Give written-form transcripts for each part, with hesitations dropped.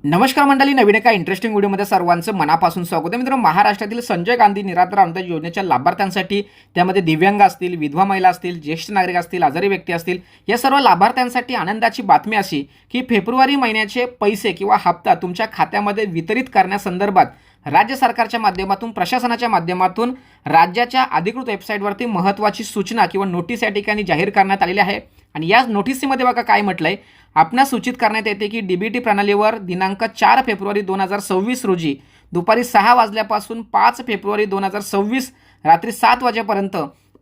नमस्कार मंडळी, नवीन एका इंटरेस्टिंग व्हिडिओमध्ये सर्वांचं मनापासून स्वागत आहे. मित्रांनो, महाराष्ट्रातील संजय गांधी निराधार अनुदान योजनेच्या लाभार्थ्यांसाठी, त्यामध्ये दिव्यांग असतील, विधवा महिला असतील, ज्येष्ठ नागरिक असतील, आजारी व्यक्ती असतील, या सर्व लाभार्थ्यांसाठी आनंदाची बातमी अशी की फेब्रुवारी महिन्याचे पैसे किंवा हप्ता तुमच्या खात्यामध्ये वितरित करण्यासंदर्भात राज्य सरकारच्या माध्यमातून, प्रशासनाच्या माध्यमातून राज्याच्या अधिकृत वेबसाईटवरती महत्त्वाची सूचना किंवा नोटीस या ठिकाणी जाहीर करण्यात आलेली आहे. आणि या नोटीसमध्ये बघा काय म्हटलंय, आपणास सूचित करण्यात येते की डीबीटी प्रणालीवर दिनांक 4 फेब्रुवारी 2026 रोजी दुपारी 6 वाजल्यापासून 5 फेब्रुवारी 2026 रात्री 7 वाजेपर्यंत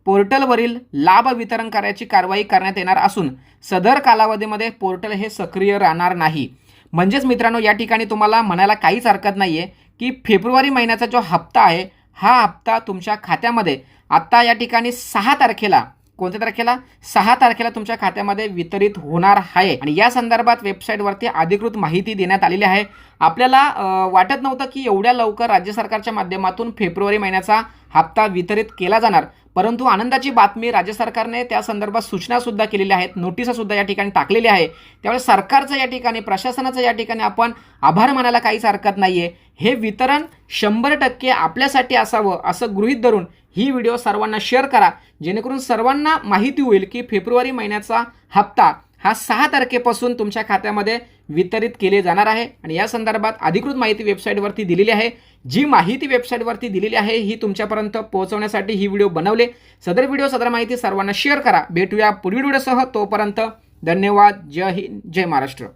पोर्टलवरील लाभ वितरण करायची कारवाई करण्यात येणार असून सदर कालावधीमध्ये पोर्टल हे सक्रिय राहणार नाही. म्हणजेच मित्रांनो, या ठिकाणी तुम्हाला म्हणायला काहीच हरकत नाही आहे की फेब्रुवारी महिन्याचा जो हप्ता आहे, हा हप्ता तुमच्या खात्यामध्ये आत्ता या ठिकाणी 6 तारखेला, कोणत्या तारखेला, 6 तारखेला तुमच्या खात्यामध्ये वितरित होणार आहे. आणि या संदर्भात वेबसाईटवरती अधिकृत माहिती देण्यात आलेली आहे. आपल्याला वाटत नव्हतं की एवढ्या लवकर राज्य सरकारच्या माध्यमातून फेब्रुवारी महिन्याचा हप्ता वितरित केला जाणार, परंतु आनंदाची बातमी, राज्य सरकारने त्या संदर्भात सूचनासुद्धा केलेल्या आहेत, नोटीससुद्धा या ठिकाणी टाकलेली आहे. त्यामुळे सरकारचं या ठिकाणी, प्रशासनाचं या ठिकाणी आपण आभार मानायला काहीच हरकत नाही आहे. हे वितरण 100% आपल्यासाठी असावं असं गृहीत धरून ही व्हिडिओ सर्वांना शेअर करा, जेणेकरून सर्वांना माहिती होईल की फेब्रुवारी महिन्याचा हप्ता हा 6 तारखेपासून तुमच्या खात्यामध्ये वितरित केले जाणार आहे. आणि या संदर्भात अधिकृत माहिती वेबसाईटवरती दिलेली आहे. जी माहिती वेबसाईटवरती दिलेली आहे ही तुमच्यापर्यंत पोहोचवण्यासाठी ही व्हिडिओ बनवले. सदर व्हिडिओ, सदर माहिती सर्वांना शेअर करा. भेटूया पुढील व्हिडिओसह. तोपर्यंत धन्यवाद. जय हिंद, जय महाराष्ट्र.